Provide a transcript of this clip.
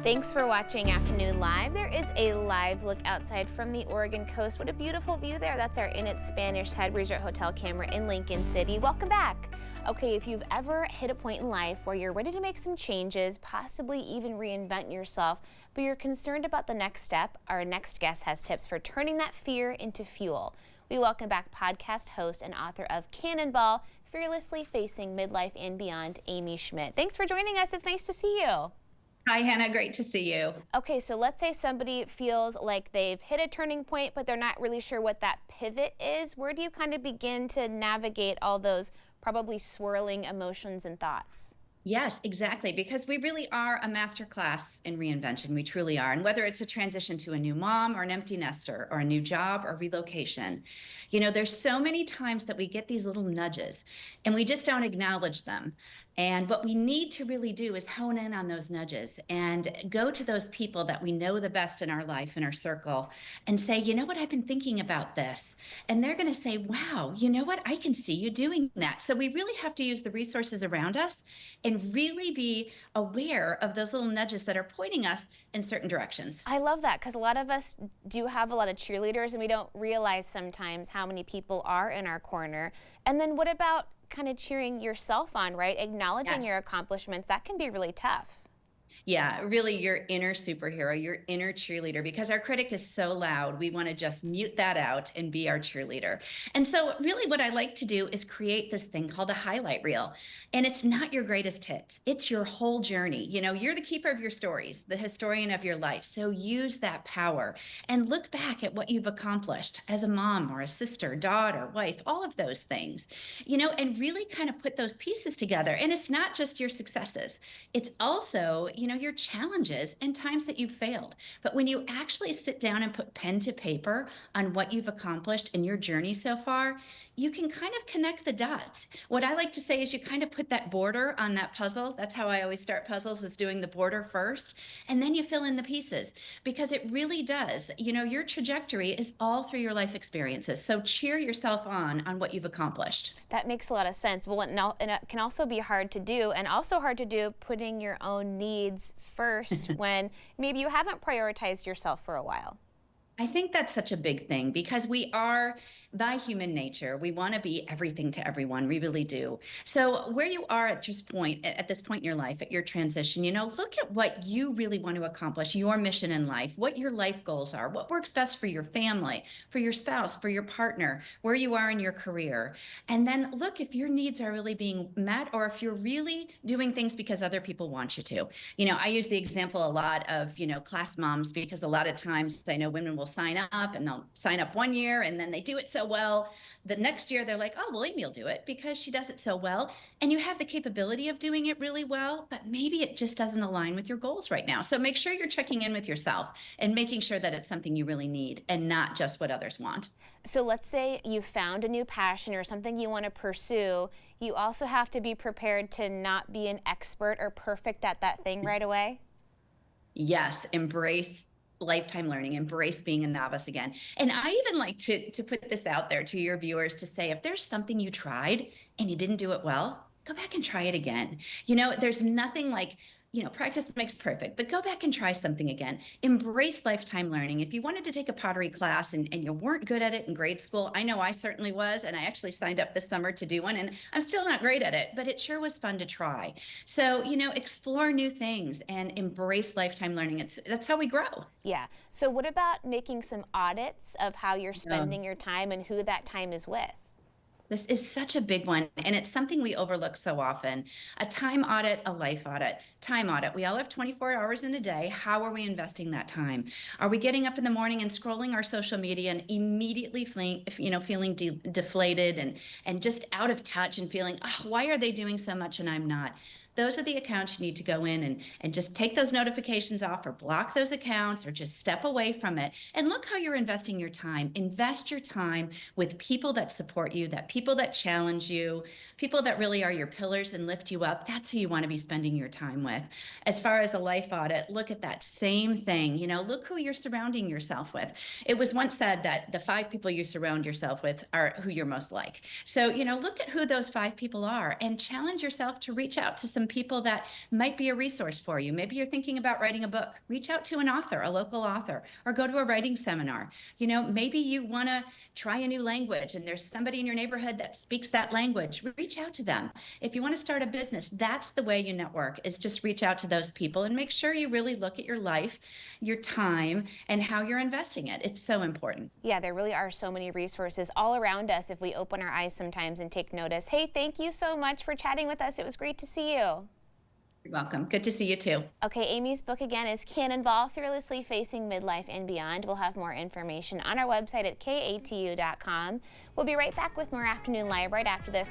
Thanks for watching Afternoon Live. There is a live look outside from the Oregon coast. What a beautiful view there. That's our Inn at Spanish Head Resort Hotel camera in Lincoln City. Welcome back. Okay, if you've ever hit a point in life where you're ready to make some changes, possibly even reinvent yourself, but you're concerned about the next step, our next guest has tips for turning that fear into fuel. We welcome back podcast host and author of Cannonball, Fearlessly Facing Midlife and Beyond, Amy Schmidt. Thanks for joining us. It's nice to see you. Hi, Hannah. Great to see you. Okay, so let's say somebody feels like they've hit a turning point, but they're not really sure what that pivot is. Where do you kind of begin to navigate all those probably swirling emotions and thoughts? Yes, exactly. Because we really are a master class in reinvention. We truly are. And whether it's a transition to a new mom or an empty nester or a new job or relocation, there's so many times that we get these little nudges and we just don't acknowledge them. And what we need to really do is hone in on those nudges and go to those people that we know the best in our life, in our circle, and say, you know what, I've been thinking about this. And they're going to say, wow, you know what, I can see you doing that. So we really have to use the resources around us and really be aware of those little nudges that are pointing us in certain directions. I love that because a lot of us do have a lot of cheerleaders and we don't realize sometimes how many people are in our corner. And then what about kind of cheering yourself on, right? Acknowledging Yes. your accomplishments, that can be really tough. Yeah, really your inner superhero, your inner cheerleader, because our critic is so loud. We want to just mute that out and be our cheerleader. And so, really, what I like to do is create this thing called a highlight reel. And it's not your greatest hits, it's your whole journey. You're the keeper of your stories, the historian of your life. So, use that power and look back at what you've accomplished as a mom or a sister, daughter, wife, all of those things, and really kind of put those pieces together. And it's not just your successes, it's also, your challenges and times that you've failed. But when you actually sit down and put pen to paper on what you've accomplished in your journey so far, you can kind of connect the dots. What I like to say is you kind of put that border on that puzzle. That's how I always start puzzles, is doing the border first, and then you fill in the pieces, because it really does. Your trajectory is all through your life experiences. So cheer yourself on what you've accomplished. That makes a lot of sense. Well, and it can also be hard to do, and also hard to do putting your own needs first when maybe you haven't prioritized yourself for a while. I think that's such a big thing, because we are, by human nature, we want to be everything to everyone. We really do. So where you are at this point in your life, at your transition, look at what you really want to accomplish, your mission in life, what your life goals are, what works best for your family, for your spouse, for your partner, where you are in your career. And then look if your needs are really being met, or if you're really doing things because other people want you to. I use the example a lot of, class moms, because a lot of times I know women will sign up and they'll sign up one year and then they do it so well. The next year they're like, oh, well, Amy will do it because she does it so well. And you have the capability of doing it really well, but maybe it just doesn't align with your goals right now. So make sure you're checking in with yourself and making sure that it's something you really need and not just what others want. So let's say you found a new passion or something you want to pursue. You also have to be prepared to not be an expert or perfect at that thing right away. Yes, embrace lifetime learning, embrace being a novice again. And I even like to put this out there to your viewers to say, if there's something you tried and you didn't do it well, go back and try it again. There's nothing like, practice makes perfect, but go back and try something again. Embrace lifetime learning. If you wanted to take a pottery class and you weren't good at it in grade school, I know I certainly was, and I actually signed up this summer to do one, and I'm still not great at it, but it sure was fun to try. So, explore new things and embrace lifetime learning. That's how we grow. Yeah. So what about making some audits of how you're spending your time and who that time is with? This is such a big one, and it's something we overlook so often. A time audit, a life audit. Time audit. We all have 24 hours in a day. How are we investing that time? Are we getting up in the morning and scrolling our social media and immediately feeling deflated and just out of touch and feeling, oh, why are they doing so much and I'm not? Those are the accounts you need to go in and just take those notifications off, or block those accounts, or just step away from it. And look how you're investing your time. Invest your time with people that support you, that people that challenge you, people that really are your pillars and lift you up. That's who you want to be spending your time with. As far as a life audit, look at that same thing. Look who you're surrounding yourself with. It was once said that the 5 people you surround yourself with are who you're most like. So, look at who those 5 people are and challenge yourself to reach out to some some people that might be a resource for you. Maybe you're thinking about writing a book. Reach out to an author, a local author, or go to a writing seminar. Maybe you want to try a new language and there's somebody in your neighborhood that speaks that language. Reach out to them. If you want to start a business, that's the way you network, is just reach out to those people and make sure you really look at your life, your time, and how you're investing it. It's so important. Yeah, there really are so many resources all around us if we open our eyes sometimes and take notice. Hey, thank you so much for chatting with us. It was great to see you. You're welcome. Good to see you too. Okay, Amy's book again is Cannonball, Fearlessly Facing Midlife and Beyond. We'll have more information on our website at katu.com. We'll be right back with more Afternoon Live right after this.